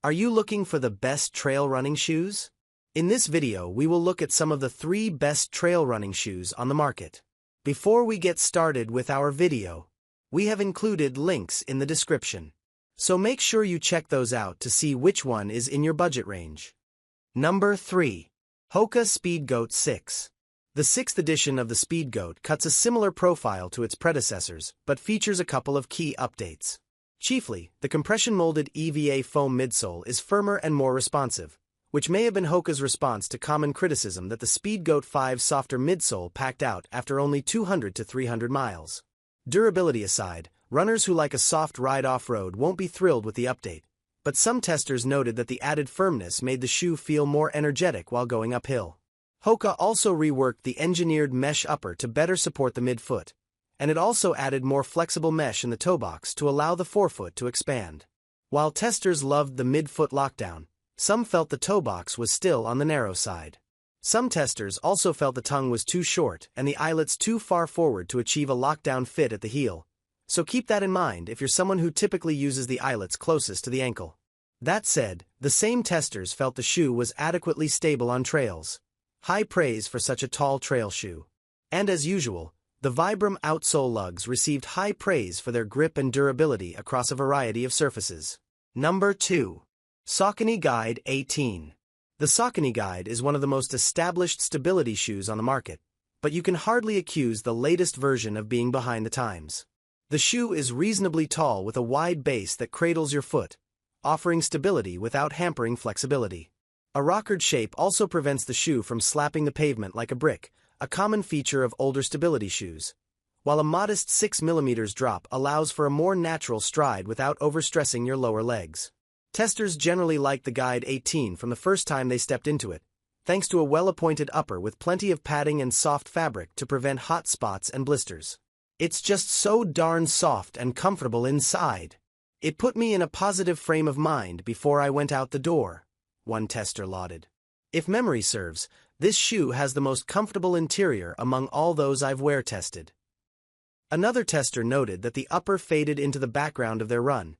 Are you looking for the best trail running shoes? In this video, we will look at some of the 3 best trail running shoes on the market. Before we get started with our video, we have included links in the description. So make sure you check those out to see which one is in your budget range. Number 3. Hoka Speedgoat 6. The 6th edition of the Speedgoat cuts a similar profile to its predecessors, but features a couple of key updates. Chiefly, the compression-molded EVA foam midsole is firmer and more responsive, which may have been Hoka's response to common criticism that the Speedgoat 5's softer midsole packed out after only 200 to 300 miles. Durability aside, runners who like a soft ride off-road won't be thrilled with the update, but some testers noted that the added firmness made the shoe feel more energetic while going uphill. Hoka also reworked the engineered mesh upper to better support the midfoot, and it also added more flexible mesh in the toe box to allow the forefoot to expand. While testers loved the midfoot lockdown, some felt the toe box was still on the narrow side. Some testers also felt the tongue was too short and the eyelets too far forward to achieve a lockdown fit at the heel, so keep that in mind if you're someone who typically uses the eyelets closest to the ankle. That said, the same testers felt the shoe was adequately stable on trails. High praise for such a tall trail shoe. And as usual, the Vibram outsole lugs received high praise for their grip and durability across a variety of surfaces. Number 2. Saucony Guide 18. The Saucony Guide is one of the most established stability shoes on the market, but you can hardly accuse the latest version of being behind the times. The shoe is reasonably tall with a wide base that cradles your foot, offering stability without hampering flexibility. A rockered shape also prevents the shoe from slapping the pavement like a brick, a common feature of older stability shoes, while a modest 6mm drop allows for a more natural stride without overstressing your lower legs. Testers generally liked the Guide 18 from the first time they stepped into it, thanks to a well-appointed upper with plenty of padding and soft fabric to prevent hot spots and blisters. It's just so darn soft and comfortable inside. It put me in a positive frame of mind before I went out the door, one tester lauded. If memory serves, this shoe has the most comfortable interior among all those I've wear tested. Another tester noted that the upper faded into the background of their run,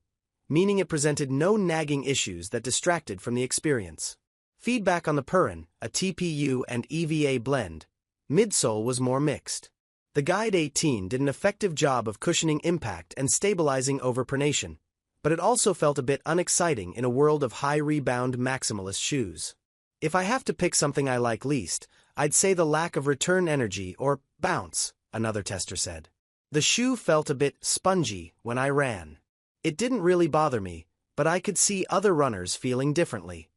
meaning it presented no nagging issues that distracted from the experience. Feedback on the Purin, a TPU and EVA blend, midsole was more mixed. The Guide 18 did an effective job of cushioning impact and stabilizing overpronation, but it also felt a bit unexciting in a world of high-rebound maximalist shoes. If I have to pick something I like least, I'd say the lack of return energy or bounce, another tester said. The shoe felt a bit spongy when I ran. It didn't really bother me, but I could see other runners feeling differently.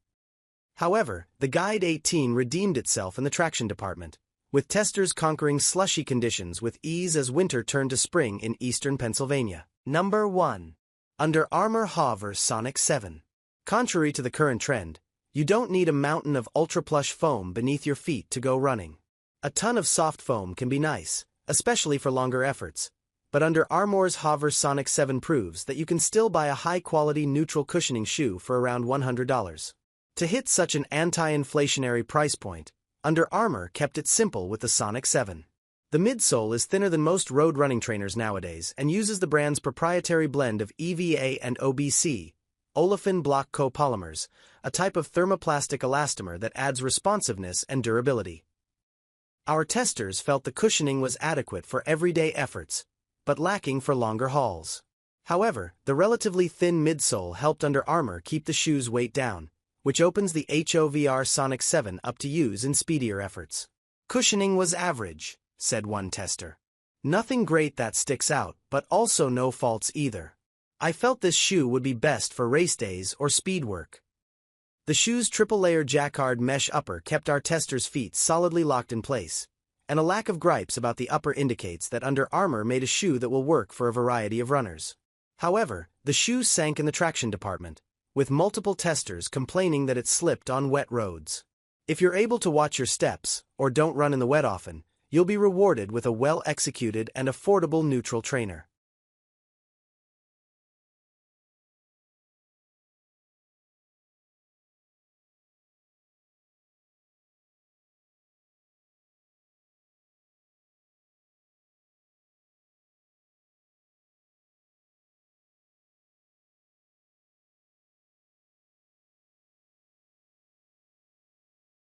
However, the Guide 18 redeemed itself in the traction department, with testers conquering slushy conditions with ease as winter turned to spring in eastern Pennsylvania. Number 1. Under Armour Hovr Sonic 7. Contrary to the current trend, you don't need a mountain of ultra-plush foam beneath your feet to go running. A ton of soft foam can be nice, especially for longer efforts, but Under Armour's Hovr Sonic 7 proves that you can still buy a high-quality neutral cushioning shoe for around $100. To hit such an anti-inflationary price point, Under Armour kept it simple with the Sonic 7. The midsole is thinner than most road running trainers nowadays and uses the brand's proprietary blend of EVA and OBC, olefin block copolymers, a type of thermoplastic elastomer that adds responsiveness and durability. Our testers felt the cushioning was adequate for everyday efforts, but lacking for longer hauls. However, the relatively thin midsole helped Under Armour keep the shoe's weight down, which opens the Hovr Sonic 7 up to use in speedier efforts. Cushioning was average, said one tester. Nothing great that sticks out, but also no faults either. I felt this shoe would be best for race days or speed work. The shoe's triple-layer jacquard mesh upper kept our testers' feet solidly locked in place, and a lack of gripes about the upper indicates that Under Armour made a shoe that will work for a variety of runners. However, the shoe sank in the traction department, with multiple testers complaining that it slipped on wet roads. If you're able to watch your steps, or don't run in the wet often, you'll be rewarded with a well-executed and affordable neutral trainer.